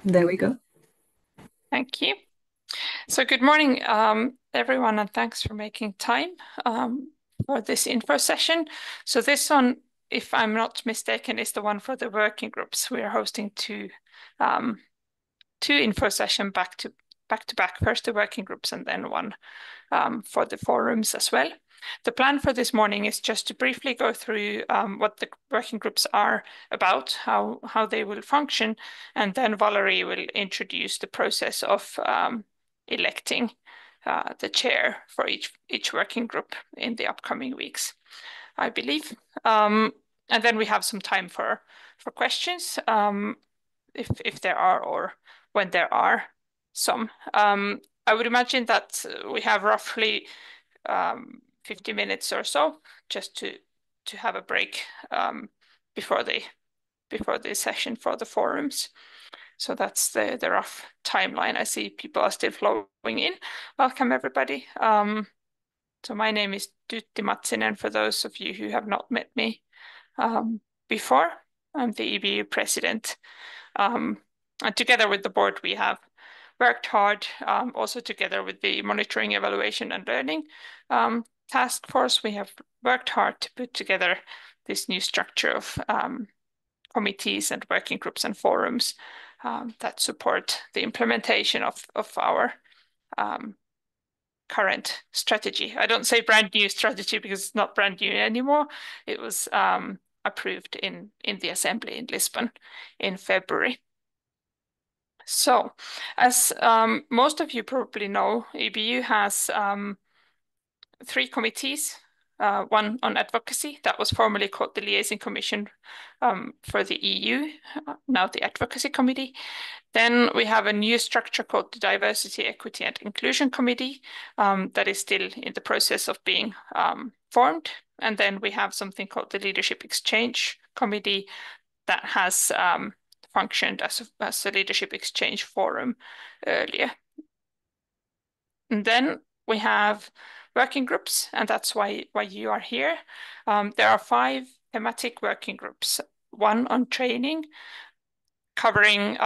There we go. Thank you. So good morning, everyone, and thanks for making time for this info session. So this one, if I'm not mistaken, is the one for the working groups. We are hosting um, two info session back to back. First the working groups, and then one for the forums as well. The plan for this morning is just to briefly go through what the working groups are about, how they will function, and then Valerie will introduce the process of electing the chair for each working group in the upcoming weeks, I believe. And then we have some time for questions, if there are or when there are some. I would imagine that we have roughly 50 minutes or so just to have a break before the session for the forums. So that's the rough timeline. I see people are still flowing in. Welcome, everybody. So my name is Tytti MATSINEN, for those of you who have not met me before. I'm the EBU president. And together with the board, we have worked hard, also together with the monitoring, evaluation, and learning task force. We have worked hard to put together this new structure of committees and working groups and forums that support the implementation of our current strategy. I don't say brand new strategy because it's not brand new anymore. It was approved in the assembly in Lisbon in February. So, as most of you probably know, EBU has three committees. One on advocacy, that was formerly called the Liaison Commission for the EU, now the Advocacy Committee. Then we have a new structure called the Diversity, Equity and Inclusion Committee that is still in the process of being formed. And then we have something called the Leadership Exchange Committee that has functioned as a leadership exchange forum earlier. And then we have working groups, and that's why you are here. There are 5 thematic working groups, one on training, covering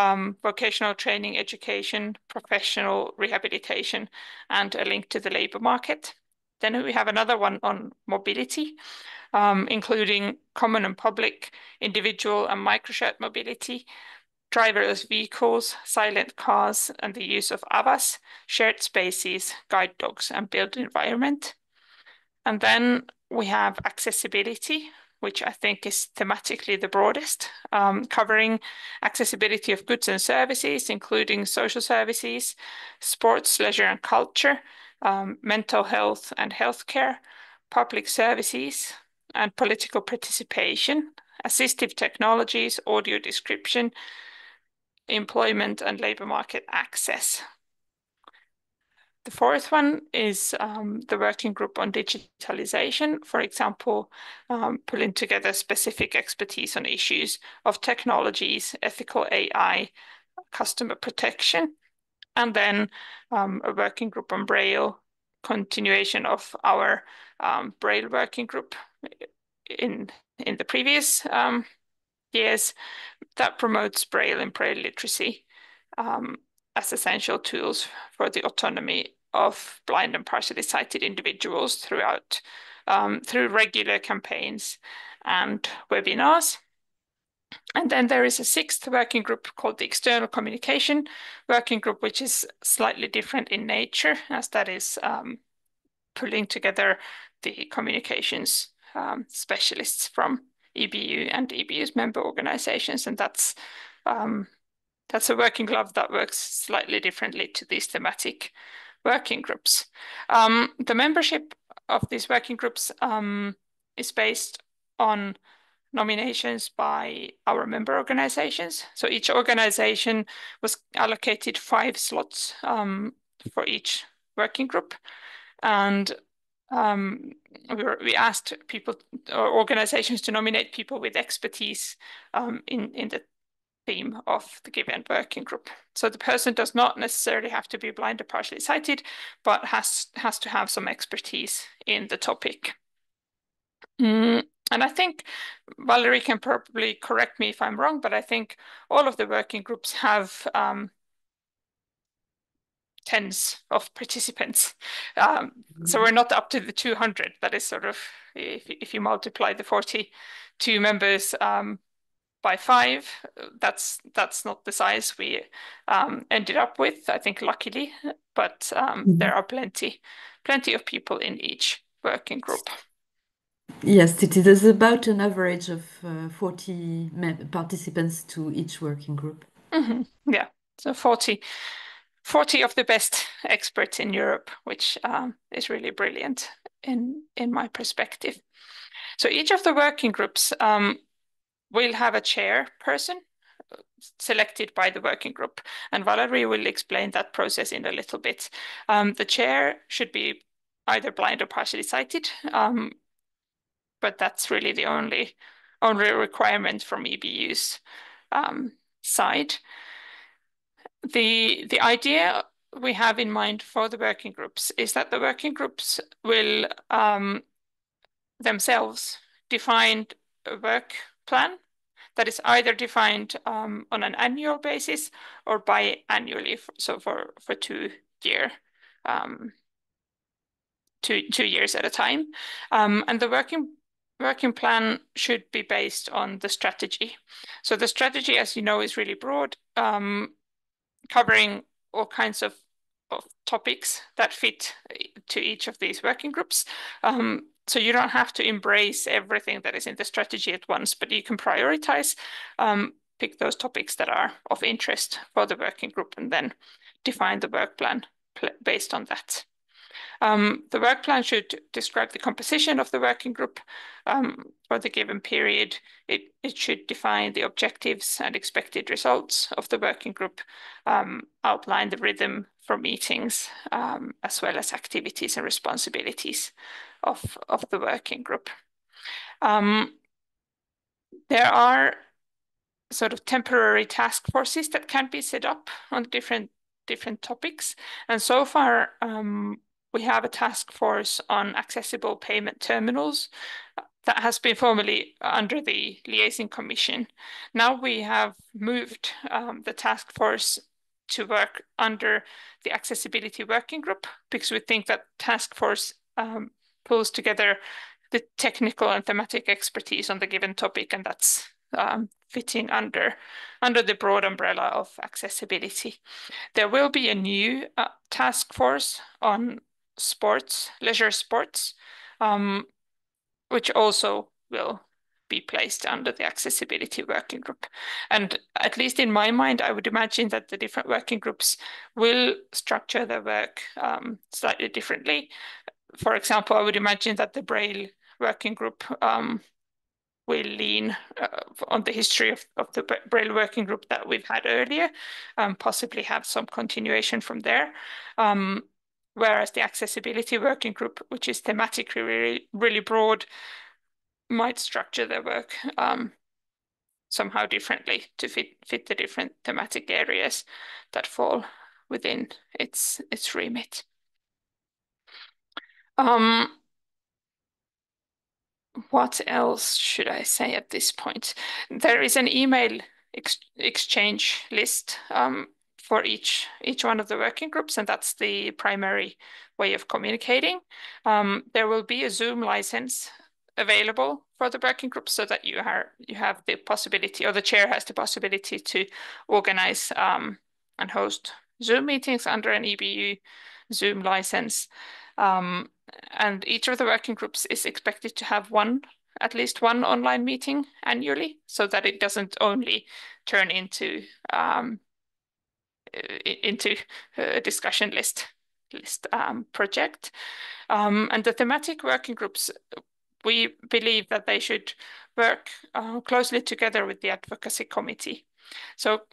vocational training, education, professional rehabilitation, and a link to the labor market. Then we have another one on mobility, including common and public, individual and micro-shared mobility, driverless vehicles, silent cars, and the use of AVAS, shared spaces, guide dogs, and built environment. And then we have accessibility, which I think is thematically the broadest, covering accessibility of goods and services, including social services, sports, leisure, and culture, mental health and healthcare, public services, and political participation, assistive technologies, audio description, employment and labor market access. The fourth one is the working group on digitalisation, for example, pulling together specific expertise on issues of technologies, ethical AI, customer protection, and then a working group on Braille, continuation of our Braille working group in the previous years that promotes Braille and Braille literacy as essential tools for the autonomy of blind and partially sighted individuals through regular campaigns and webinars. And then there is a 6th working group called the External Communication Working Group, which is slightly different in nature, as that is pulling together the communications specialists from EBU and EBU's member organizations, and that's a working glove that works slightly differently to these thematic working groups. The membership of these working groups is based on nominations by our member organizations. So each organization was allocated 5 slots for each working group. And we asked people or organizations to nominate people with expertise in the theme of the given working group. So the person does not necessarily have to be blind or partially sighted, but has to have some expertise in the topic. And I think Valerie can probably correct me if I'm wrong, but I think all of the working groups have tens of participants. So we're not up to the 200. That is sort of, if you multiply the 42 members by 5, that's not the size we ended up with, I think, luckily. But there are plenty of people in each working group. Yes, it is about an average of 40 participants to each working group. Yeah, so 40 of the best experts in Europe, which is really brilliant in my perspective. So each of the working groups will have a chairperson selected by the working group, and Valerie will explain that process in a little bit. The chair should be either blind or partially sighted, but that's really the only requirement from EBU's side. The idea we have in mind for the working groups is that the working groups will themselves define a work plan that is either defined on an annual basis or biannually, so for 2 year 2 years at a time, and the working plan should be based on the strategy. So the strategy, as you know, is really broad, covering all kinds of topics that fit to each of these working groups. So you don't have to embrace everything that is in the strategy at once, but you can prioritize, pick those topics that are of interest for the working group, and then define the work plan based on that. The work plan should describe the composition of the working group for the given period. It should define the objectives and expected results of the working group, outline the rhythm for meetings, as well as activities and responsibilities of the working group. There are sort of temporary task forces that can be set up on different topics. And so far, we have a task force on accessible payment terminals that has been formerly under the Liaison Commission. Now we have moved the task force to work under the Accessibility Working Group, because we think that task force pulls together the technical and thematic expertise on the given topic, and that's fitting under the broad umbrella of accessibility. There will be a new task force on sports, leisure sports, which also will be placed under the accessibility working group. And at least in my mind, I would imagine that the different working groups will structure their work slightly differently. For example, I would imagine that the Braille working group will lean on the history of the Braille working group that we've had earlier, possibly have some continuation from there. Whereas the accessibility working group, which is thematically really broad, might structure their work somehow differently to fit the different thematic areas that fall within its remit. What else should I say at this point? There is an email exchange list for each one of the working groups, and that's the primary way of communicating. There will be a Zoom license available for the working group, so that you have the possibility, or the chair has the possibility, to organize and host Zoom meetings under an EBU Zoom license. And each of the working groups is expected to have at least one online meeting annually, so that it doesn't only turn into a discussion list project. And the thematic working groups, we believe that they should work closely together with the advocacy committee. So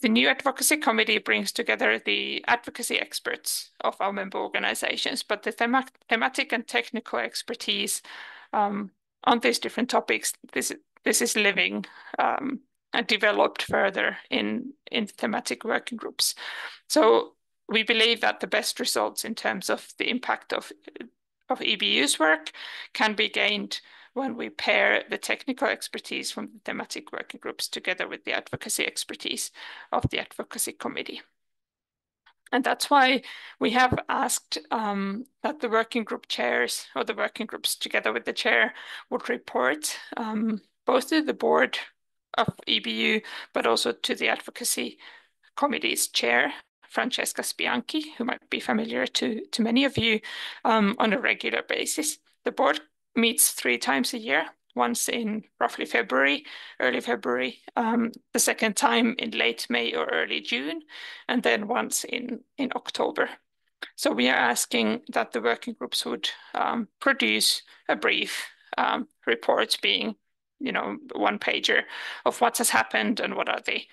the new advocacy committee brings together the advocacy experts of our member organizations, but the thematic and technical expertise on these different topics, this is living and developed further in thematic working groups. So we believe that the best results in terms of the impact of EBU's work can be gained when we pair the technical expertise from the thematic working groups together with the advocacy expertise of the advocacy committee. And that's why we have asked that the working group chairs or the working groups together with the chair would report both to the board of EBU, but also to the advocacy committee's chair, Francesca Spianchi, who might be familiar to many of you, on a regular basis. The board meets 3 times a year, once in roughly February, early February, the second time in late May or early June, and then once in October. So we are asking that the working groups would produce a brief report, being, one pager of what has happened and what are the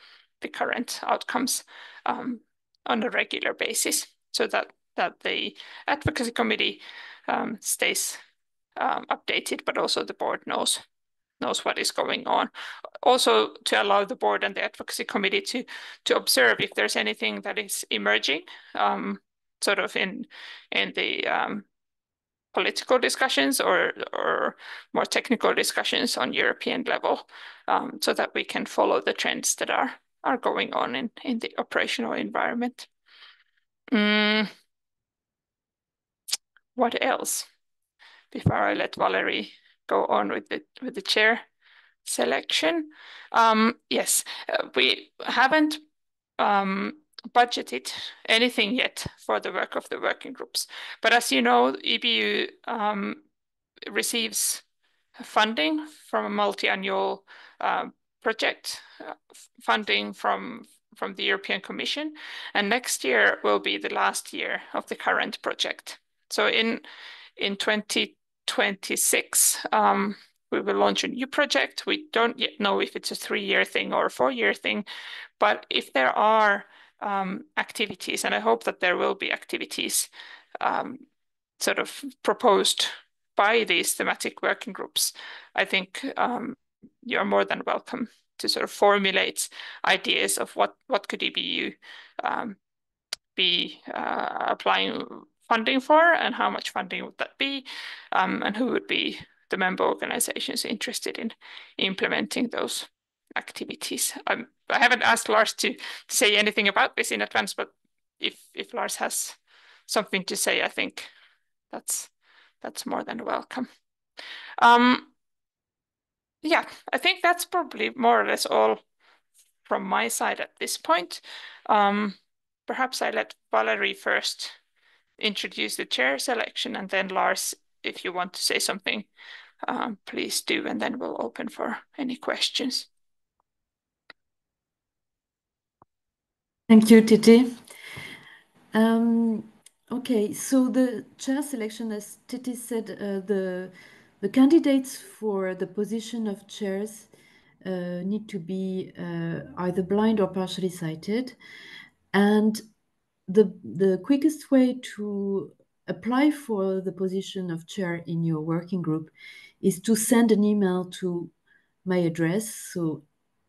current outcomes on a regular basis, so that the advocacy committee stays updated, but also the board knows what is going on. Also, to allow the board and the advocacy committee to observe if there's anything that is emerging, sort of in the political discussions or more technical discussions on European level, so that we can follow the trends that are going on in the operational environment. What else? Before I let Valerie go on with the chair selection. Yes, we haven't budgeted anything yet for the work of the working groups. But as you know, EBU receives funding from a multi-annual project funding from the European Commission, and next year will be the last year of the current project. So in 2026, we will launch a new project. We don't yet know if it's a 3-year thing or a 4-year thing, but if there are activities, and I hope that there will be activities sort of proposed by these thematic working groups, I think you're more than welcome to sort of formulate ideas of what could EBU be applying funding for, and how much funding would that be, and who would be the member organizations interested in implementing those activities. I haven't asked Lars to say anything about this in advance, but if Lars has something to say, I think that's more than welcome. Yeah, I think that's probably more or less all from my side at this point. Perhaps I let Valerie first introduce the chair selection, and then Lars, if you want to say something, please do, and then we'll open for any questions. Thank you, Tytti. Okay, so the chair selection, as Tytti said, the candidates for the position of chairs need to be either blind or partially sighted, and the quickest way to apply for the position of chair in your working group is to send an email to my address. So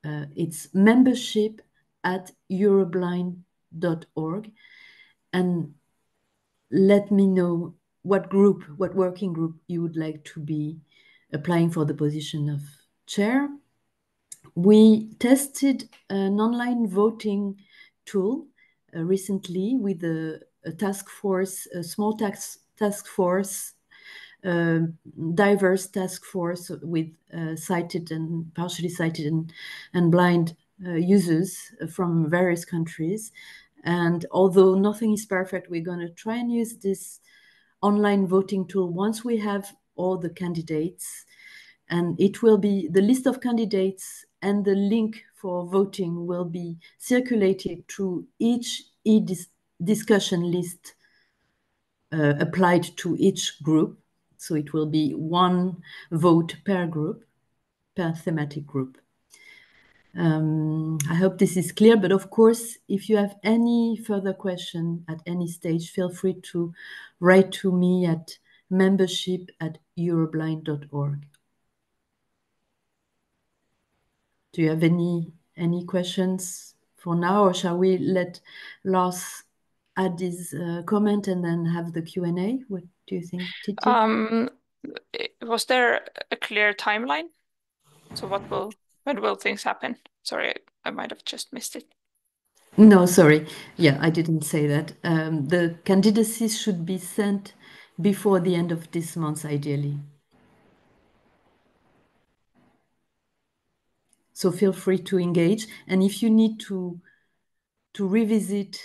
it's membership@euroblind.org, and let me know what working group you would like to be applying for the position of chair. We tested an online voting tool recently with a task force, a small task force, diverse task force with sighted and partially sighted and blind users from various countries. And although nothing is perfect, we're going to try and use this online voting tool once we have all the candidates. And it will be the list of candidates, and the link for voting will be circulated through each discussion list applied to each group. So it will be 1 vote per group, per thematic group. I hope this is clear, but of course, if you have any further question at any stage, feel free to write to me at membership@euroblind.org. Do you have any questions for now, or shall we let Lars add his comment and then have the Q&A? What do you think, Tytti? Was there a clear timeline? So when will things happen? Sorry, I might have just missed it. No, sorry. Yeah, I didn't say that. The candidacies should be sent before the end of this month, ideally. So feel free to engage. And if you need to revisit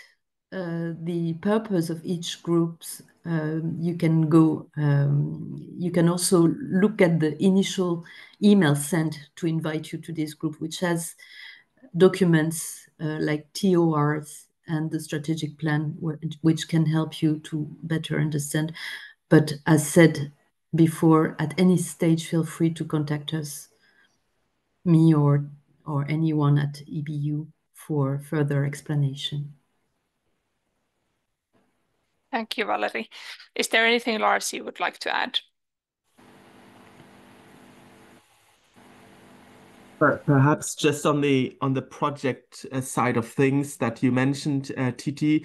the purpose of each groups, you can go. You can also look at the initial email sent to invite you to this group, which has documents like TORs and the strategic plan, which can help you to better understand. But as said before, at any stage, feel free to contact us, me or anyone at EBU, for further explanation. Thank you, Valerie. Is there anything, Lars, you would like to add? Perhaps just on the project side of things that you mentioned, Tytti.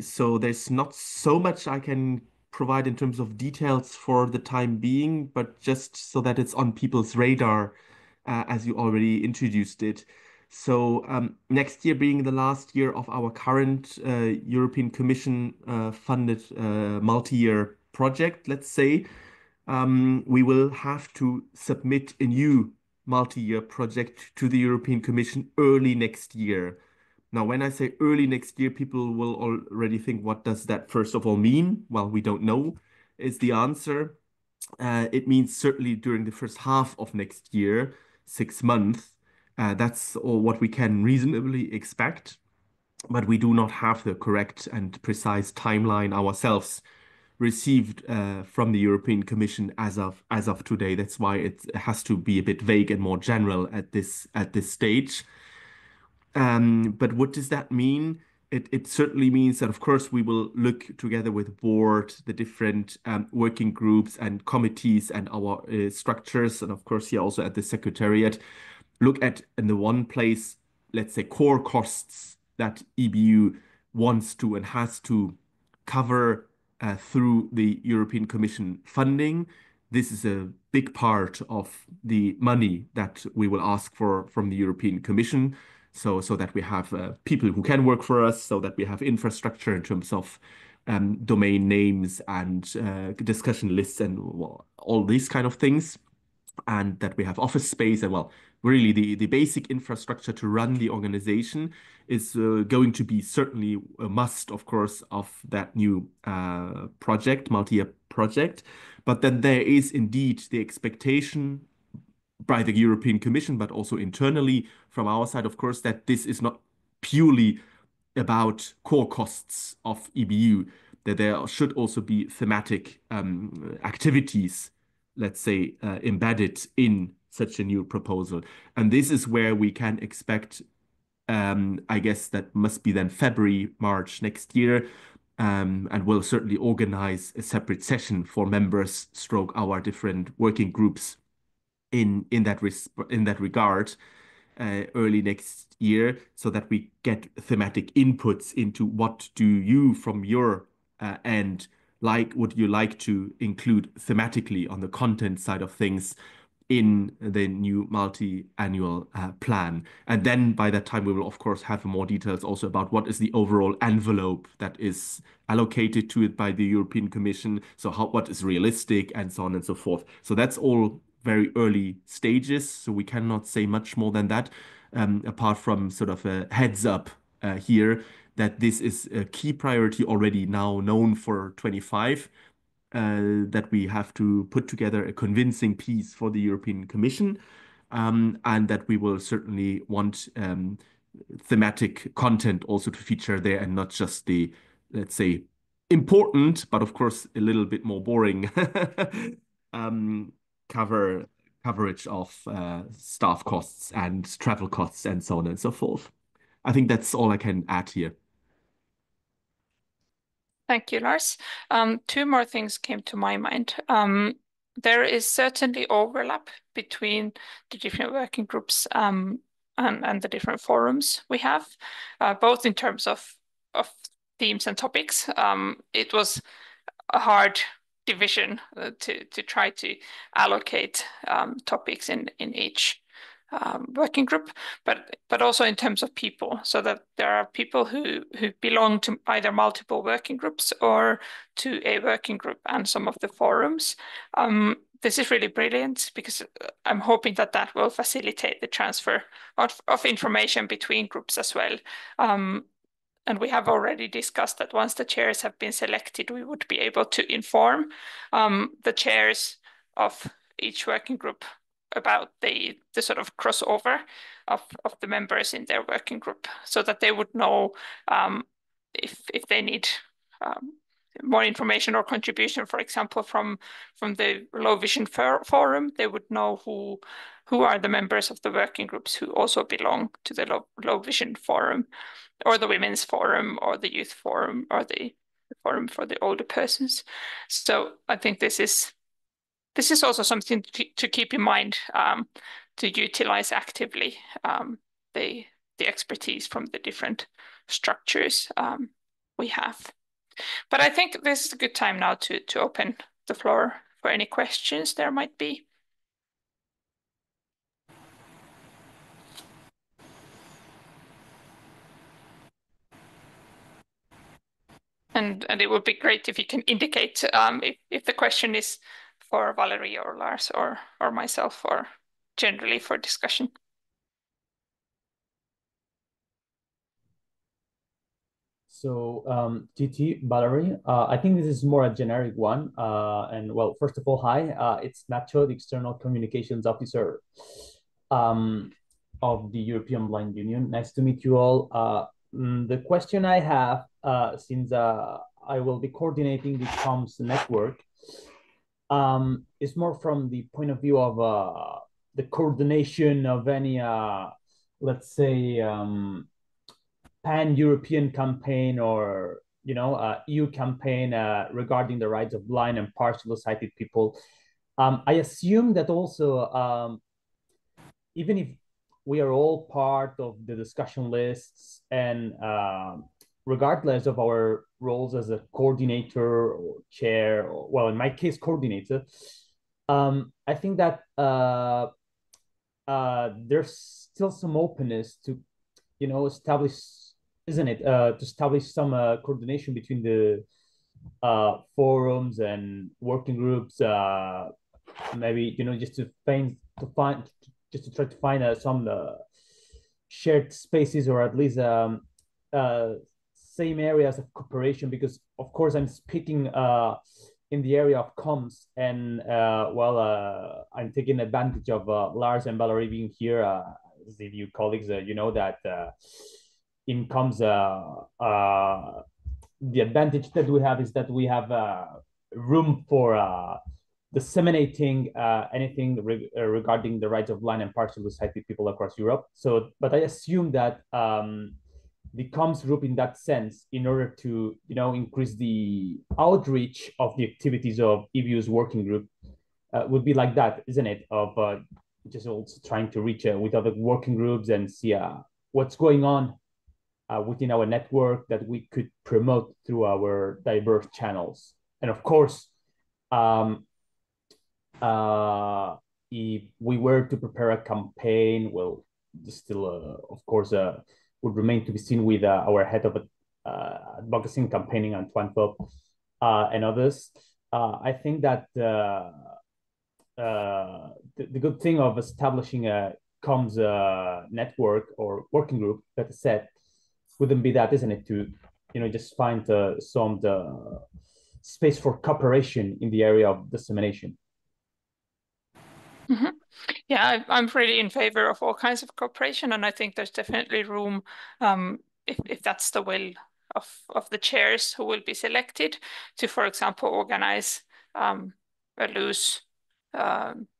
So there's not so much I can provide in terms of details for the time being, but just so that it's on people's radar, as you already introduced it. So next year being the last year of our current European Commission funded multi-year project, let's say, we will have to submit a new multi-year project to the European Commission early next year. Now, when I say early next year, people will already think, what does that first of all mean? Well, we don't know, is the answer. It means certainly during the first half of next year, 6 months. That's all what we can reasonably expect, but we do not have the correct and precise timeline ourselves received from the European Commission as of today. That's why it has to be a bit vague and more general at this stage. But what does that mean? It certainly means that, of course, we will look together with board, the different working groups and committees and our structures, and of course here also at the secretariat, look at in the one place, let's say, core costs that EBU wants to and has to cover through the European Commission funding. This is a big part of the money that we will ask for from the European Commission. So that we have people who can work for us, so that we have infrastructure in terms of domain names and discussion lists and well, all these kind of things, and that we have office space and well, really the basic infrastructure to run the organization is going to be certainly a must, of course, of that new project, multi-year project. But then there is indeed the expectation by the European Commission, but also internally from our side, of course, that this is not purely about core costs of EBU, that there should also be thematic activities, let's say, embedded in such a new proposal. And this is where we can expect, I guess that must be then February, March next year, and we'll certainly organize a separate session for members, stroke our different working groups in that regard early next year, so that we get thematic inputs into what do you from your end would you like to include thematically on the content side of things in the new multi-annual plan. And then by that time, we will, of course, have more details also about what is the overall envelope that is allocated to it by the European Commission. So what is realistic and so on and so forth. So that's all very early stages. So we cannot say much more than that, apart from sort of a heads up here that this is a key priority already now known for 25. That we have to put together a convincing piece for the European Commission, and that we will certainly want thematic content also to feature there and not just the, let's say, important, but of course a little bit more boring um, coverage of staff costs and travel costs and so on and so forth. I think that's all I can add here. Thank you, Lars. Two more things came to my mind. There is certainly overlap between the different working groups and the different forums we have, both in terms of themes and topics. It was a hard division to try to allocate topics in each working group, but also in terms of people, so that there are people who belong to either multiple working groups or to a working group and some of the forums. This is really brilliant because I'm hoping that that will facilitate the transfer of information between groups as well. And we have already discussed that once the chairs have been selected, we would be able to inform the chairs of each working group about the sort of crossover of the members in their working group, so that they would know if they need more information or contribution, for example, from the low vision forum, they would know who are the members of the working groups who also belong to the low vision forum, or the women's forum, or the youth forum, or the forum for the older persons. So I think this is also something to keep in mind, to utilize actively the expertise from the different structures we have. But I think this is a good time now to open the floor for any questions there might be. And it would be great if you can indicate if the question is for Valerie or Lars or myself, or generally for discussion. So, Tytti, Valerie, I think this is more a generic one. And well, first of all, hi, it's Nacho, the External Communications Officer of the European Blind Union. Nice to meet you all. The question I have, since I will be coordinating the comms network, is more from the point of view of the coordination of any, let's say, pan-European campaign, or EU campaign regarding the rights of blind and partially sighted people. I assume that also, even if we are all part of the discussion lists, and regardless of our roles as a coordinator or chair, or, well, in my case, coordinator, I think that there's still some openness to, establish, isn't it, to establish some coordination between the forums and working groups, maybe, just to try to find some shared spaces, or at least same areas of cooperation, because of course I'm speaking in the area of comms, and I'm taking advantage of Lars and Valerie being here as the new colleagues. You know that in comms, the advantage that we have is that we have room for disseminating anything regarding the rights of blind and partially sighted people across Europe. So, but I assume that the comms group, in that sense, in order to increase the outreach of the activities of EBU's working group, would be like that, isn't it? Of just also trying to reach with other working groups and see what's going on within our network that we could promote through our diverse channels. And of course, if we were to prepare a campaign, well, still, of course, would remain to be seen with our head of advocacy and campaigning, Antoine Pope, and others. I think that the good thing of establishing a comms network or working group, better said, wouldn't be that, isn't it, to just find some space for cooperation in the area of dissemination. Mm-hmm. Yeah, I'm really in favor of all kinds of cooperation, and I think there's definitely room, if that's the will of the chairs who will be selected, to, for example, organize a loose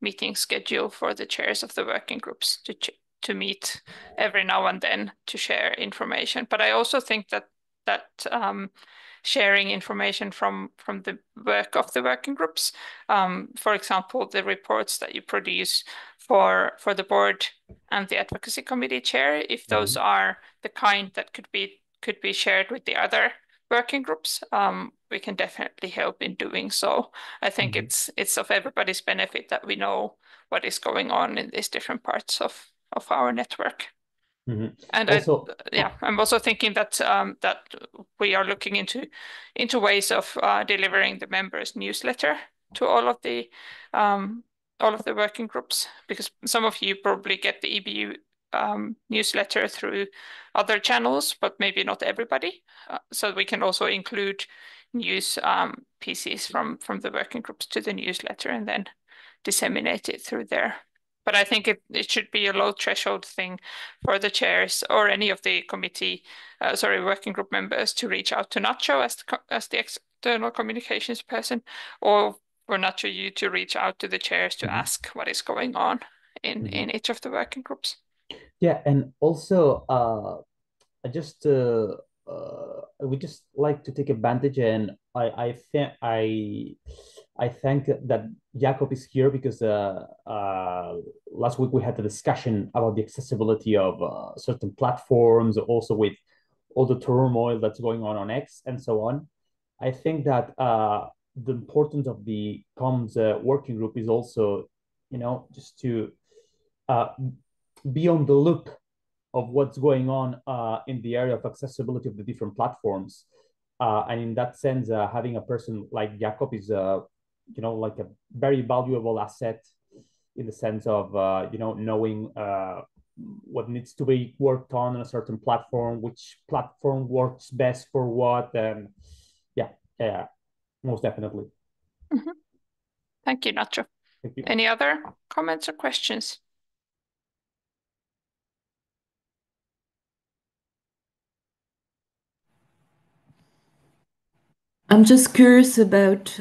meeting schedule for the chairs of the working groups to meet every now and then to share information. But I also think that sharing information from the work of the working groups, for example, the reports that you produce for the board and the advocacy committee chair, if those are the kind that could be shared with the other working groups, we can definitely help in doing so. I think it's of everybody's benefit that we know what is going on in these different parts of our network. And also, I'm also thinking that that we are looking into ways of delivering the members' newsletter to all of the working groups, because some of you probably get the EBU newsletter through other channels, but maybe not everybody. So we can also include news pieces from the working groups to the newsletter and then disseminate it through there. But I think it should be a low threshold thing for the chairs or any of the working group members to reach out to Nacho as the external communications person, or for Nacho you to reach out to the chairs to ask what is going on in each of the working groups. Yeah, and also we just like to take advantage, and I thank that Jakob is here, because last week we had a discussion about the accessibility of certain platforms, also with all the turmoil that's going on X and so on. I think that the importance of the comms working group is also, just to be on the look of what's going on in the area of accessibility of the different platforms. And in that sense, having a person like Jakob is, like a very valuable asset, in the sense of, knowing what needs to be worked on a certain platform, which platform works best for what, and yeah, most definitely. Thank you, Nacho. Thank you. Any other comments or questions? I'm just curious about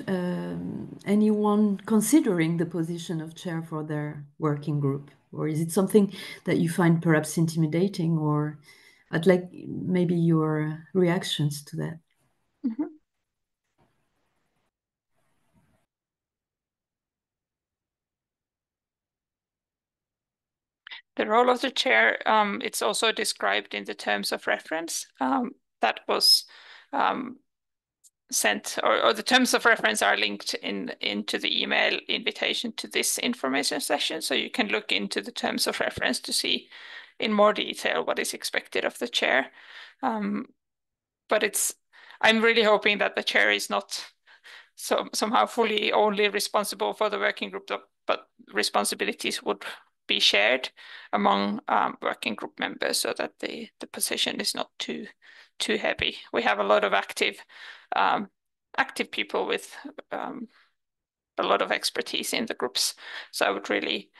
anyone considering the position of chair for their working group, or is it something that you find perhaps intimidating, or I'd like maybe your reactions to that. The role of the chair, it's also described in the terms of reference that was sent, or the terms of reference are linked into the email invitation to this information session. So you can look into the terms of reference to see in more detail what is expected of the chair. But I'm really hoping that the chair is not somehow fully only responsible for the working group, but responsibilities would be shared among working group members, so that the position is not too heavy. We have a lot of active people with a lot of expertise in the groups, so I would really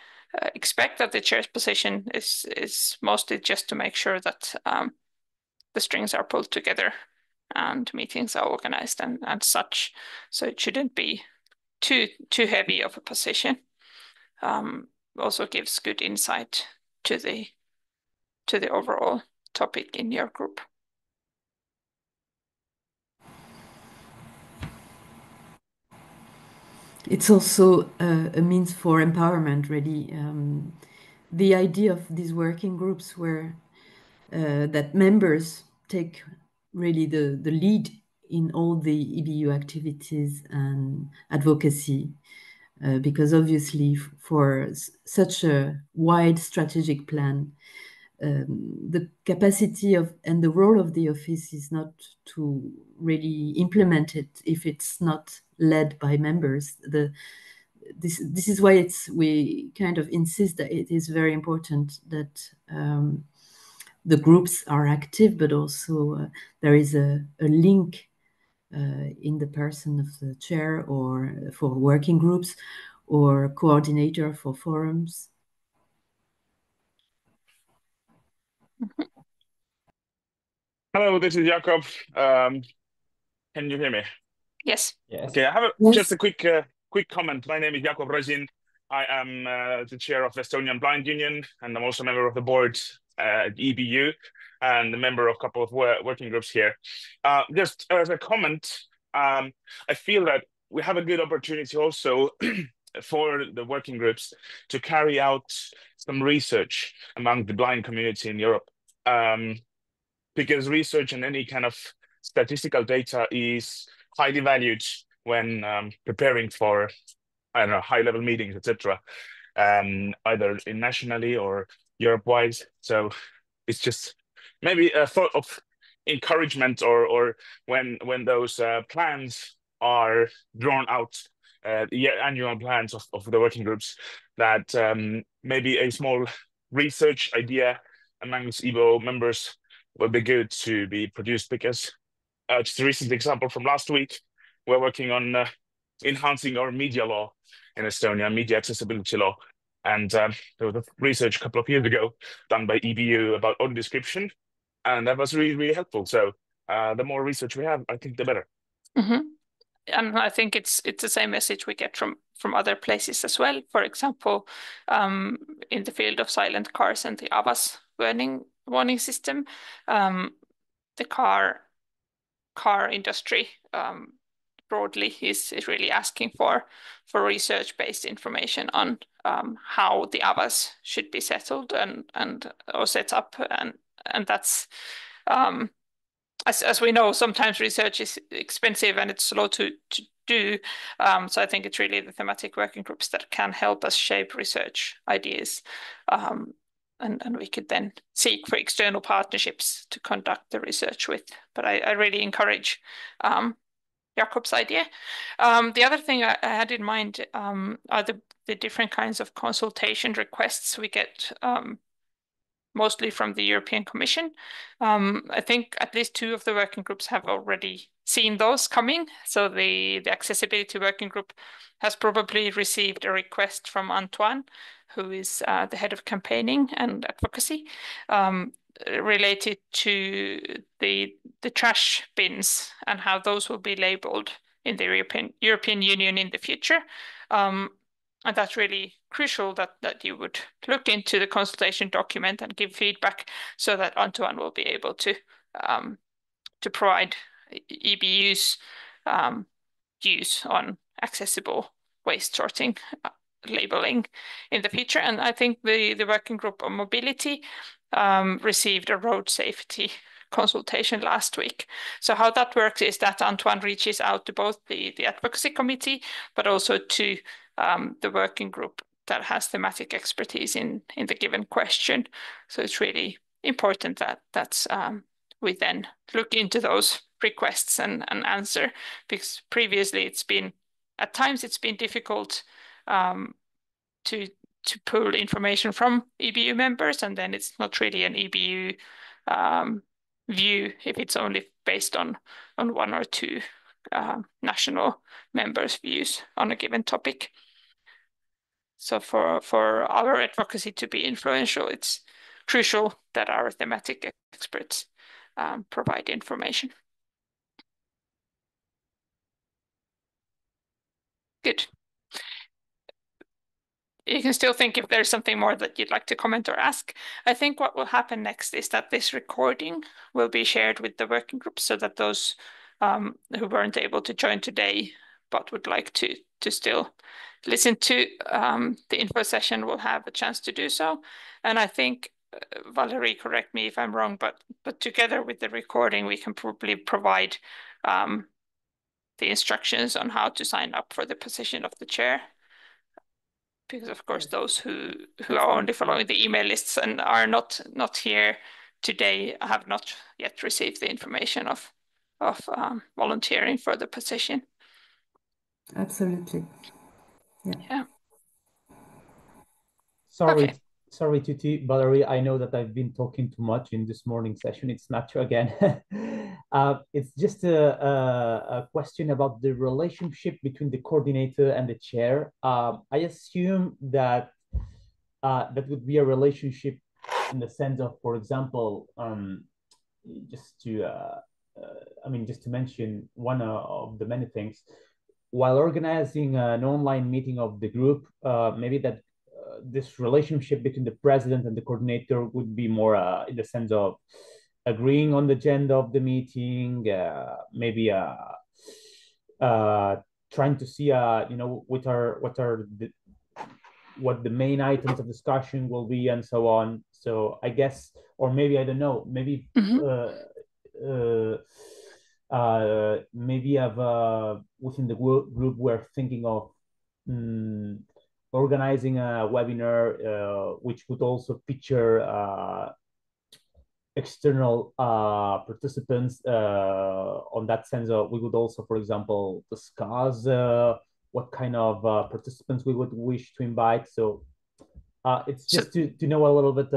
expect that the chair's position is mostly just to make sure that the strings are pulled together and meetings are organized and such. So it shouldn't be too heavy of a position. Also gives good insight to the overall topic in your group. It's also a means for empowerment, really. The idea of these working groups where that members take really the lead in all the EBU activities and advocacy, because obviously for such a wide strategic plan, the capacity of and the role of the office is not to really implement it if it's not led by members. This is why we kind of insist that it is very important that the groups are active, but also there is a link in the person of the chair, or for working groups, or coordinator for forums. Hello, this is Jakob. Can you hear me? Yes. Yes. Okay, I have just a quick comment. My name is Jakob Rosin. I am the chair of the Estonian Blind Union, and I'm also a member of the board at EBU, and a member of a couple of working groups here. Just as a comment, I feel that we have a good opportunity also for the working groups to carry out some research among the blind community in Europe. Because research and any kind of statistical data is highly valued when preparing for, I don't know, high-level meetings, etc., either nationally or Europe-wise. So it's just maybe a thought of encouragement, or when those plans are drawn out, the annual plans of the working groups, that maybe a small research idea amongst EBO members would be good to be produced, because just a recent example from last week, we're working on enhancing our media law in Estonia, media accessibility law. And there was a research a couple of years ago done by EBU about audio description, and that was really, really helpful. So the more research we have, I think the better. Mm-hmm. And I think it's the same message we get from other places as well. For example, in the field of silent cars and the AVAS warning system, the car industry broadly is really asking for research-based information on how the AVAS should be settled and or set up, and that's as we know, sometimes research is expensive and it's slow to do. So I think it's really the thematic working groups that can help us shape research ideas. And we could then seek for external partnerships to conduct the research with. But I really encourage Jakob's idea. The other thing I had in mind are the different kinds of consultation requests we get, mostly from the European Commission. I think at least 2 of the working groups have already seen those coming. So the accessibility working group has probably received a request from Antoine, who is the head of campaigning and advocacy, related to the trash bins and how those will be labeled in the European Union in the future. And that's really crucial that you would look into the consultation document and give feedback, so that Antoine will be able to provide EBU's views on accessible waste sorting labeling in the future. And I think the working group on mobility received a road safety consultation last week. So how that works is that Antoine reaches out to both the advocacy committee, but also to the working group that has thematic expertise in the given question. So it's really important that we then look into those requests and answer, because previously at times it's been difficult to pull information from EBU members, and then it's not really an EBU view if it's only based on 1 or 2 national members' views on a given topic. So for our advocacy to be influential, it's crucial that our thematic experts provide information. Good. You can still think if there's something more that you'd like to comment or ask. I think what will happen next is that this recording will be shared with the working group, so that those who weren't able to join today but would like to still listen to the info session will have a chance to do so. And I think, Valerie, correct me if I'm wrong, but together with the recording, we can probably provide the instructions on how to sign up for the position of the chair. Because of course, those who are only following the email lists and are not here today have not yet received the information of volunteering for the position. Absolutely. Yeah. Sorry, Okay. sorry, Tytti, Valerie. I know that I've been talking too much in this morning session. It's not true again. It's just a question about the relationship between the coordinator and the chair. I assume that that would be a relationship in the sense of, for example, just to just to mention one of the many things, while organizing an online meeting of the group, maybe that this relationship between the president and the coordinator would be more in the sense of agreeing on the agenda of the meeting, maybe trying to see what the main items of discussion will be, and so on. So I guess, or maybe I don't know, maybe maybe within the group we're thinking of organizing a webinar which would also feature external participants. On that sense, we would also, for example, discuss what kind of participants we would wish to invite. So it's just to know a little bit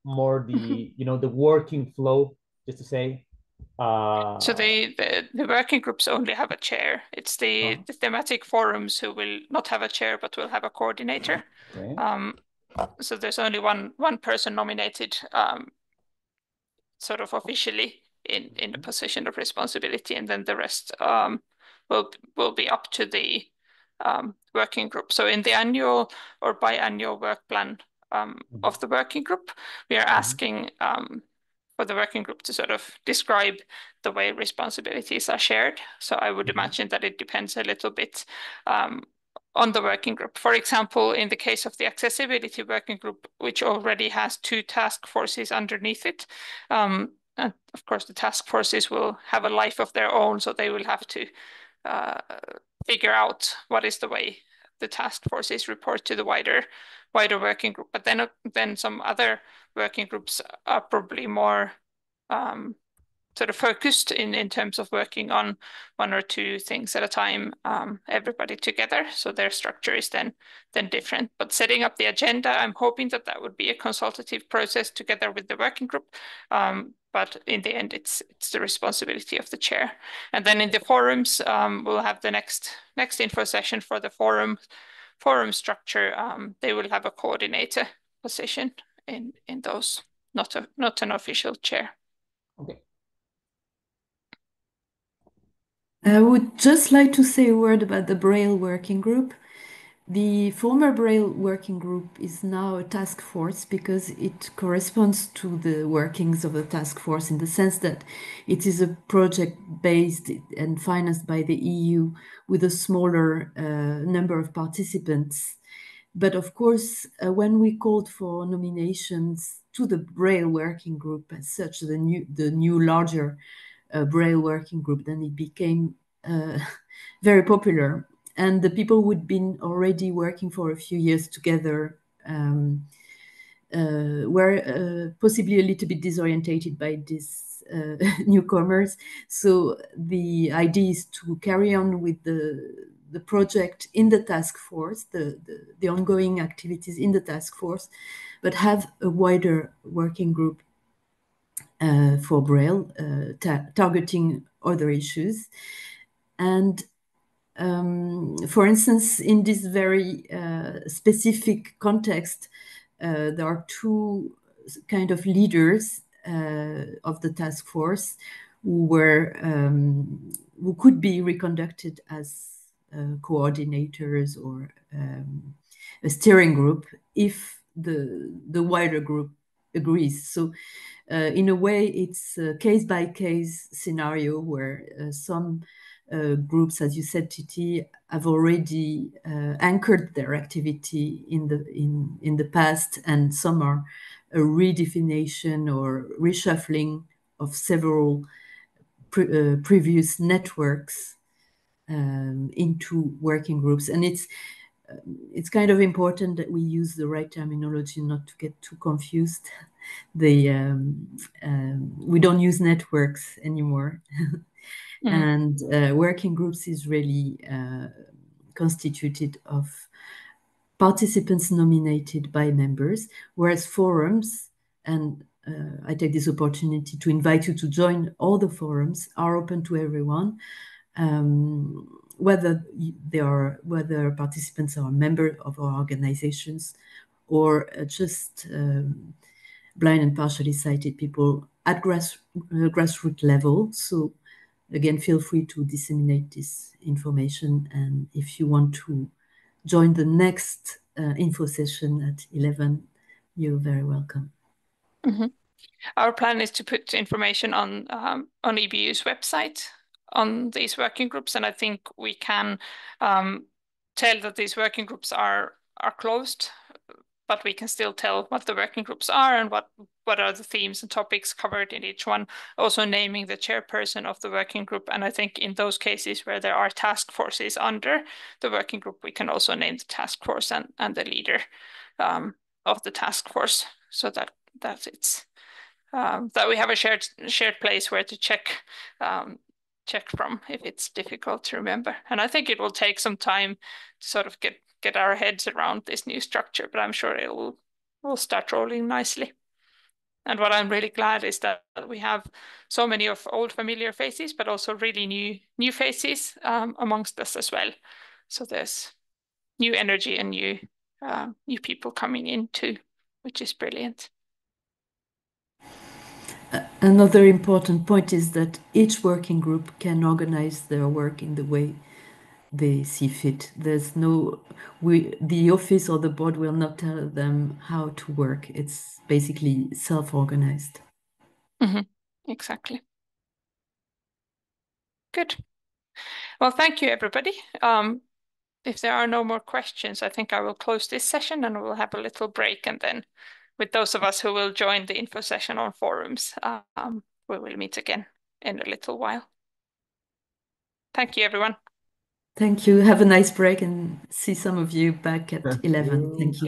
more the the working flow, just to say. So the working groups only have a chair. It's the thematic forums who will not have a chair but will have a coordinator. Okay. So there's only one person nominated sort of officially in a position of responsibility, and then the rest will be up to the working group. So in the annual or biannual work plan of the working group, we are asking for the working group to sort of describe the way responsibilities are shared. So I would imagine that it depends a little bit on the working group. For example, in the case of the accessibility working group, which already has 2 task forces underneath it, and of course the task forces will have a life of their own, so they will have to figure out what is the way the task forces report to the wider working group. But then some other working groups are probably more sort of focused in terms of working on 1 or 2 things at a time, everybody together. So their structure is then different. But setting up the agenda, I'm hoping that would be a consultative process together with the working group. But in the end, it's the responsibility of the chair. And then in the forums, we'll have the next info session for the forum structure. They will have a coordinator position in those, not an official chair. Okay. I would just like to say a word about the Braille Working Group. The former Braille Working Group is now a task force because it corresponds to the workings of the task force in the sense that it is a project based and financed by the EU with a smaller number of participants. But of course, when we called for nominations to the Braille Working Group as such, the new larger Braille Working Group, then it became very popular. And the people who'd been already working for a few years together were possibly a little bit disorientated by these newcomers. So the idea is to carry on with the project in the task force, the ongoing activities in the task force, but have a wider working group for Braille, targeting other issues. And for instance, in this very specific context, there are 2 kind of leaders of the task force who could be reconducted as coordinators or a steering group if the wider group agrees. So in a way, it's a case-by-case scenario where some groups, as you said, Tytti, have already anchored their activity in the past, and some are a redefinition or reshuffling of several previous networks into working groups. And it's kind of important that we use the right terminology, not to get too confused. We don't use networks anymore. And working groups is really constituted of participants nominated by members, whereas forums, and I take this opportunity to invite you to join all the forums, are open to everyone, whether participants are members of our organizations or just blind and partially sighted people at grassroots level. So again, feel free to disseminate this information. And if you want to join the next info session at 11, you're very welcome. Our plan is to put information on EBU's website on these working groups, and I think we can tell that these working groups are closed, but we can still tell what the working groups are and what are the themes and topics covered in each one, also naming the chairperson of the working group. And I think in those cases where there are task forces under the working group, we can also name the task force and the leader of the task force, so that it's that we have a shared place where to check from if it's difficult to remember. And I think it will take some time to sort of get our heads around this new structure, but I'm sure will start rolling nicely. And what I'm really glad is that we have so many of old familiar faces, but also really new faces amongst us as well. So there's new energy and new people coming in too, which is brilliant. Another important point is that each working group can organize their work in the way they see fit. There's no, the office or the board will not tell them how to work. It's basically self-organized. Exactly. Good. Well, thank you, everybody. If there are no more questions, I think I will close this session and we'll have a little break. And then with those of us who will join the info session on forums, we will meet again in a little while. Thank you, everyone. Thank you. Have a nice break and see some of you back at Thank 11. you. Thank you.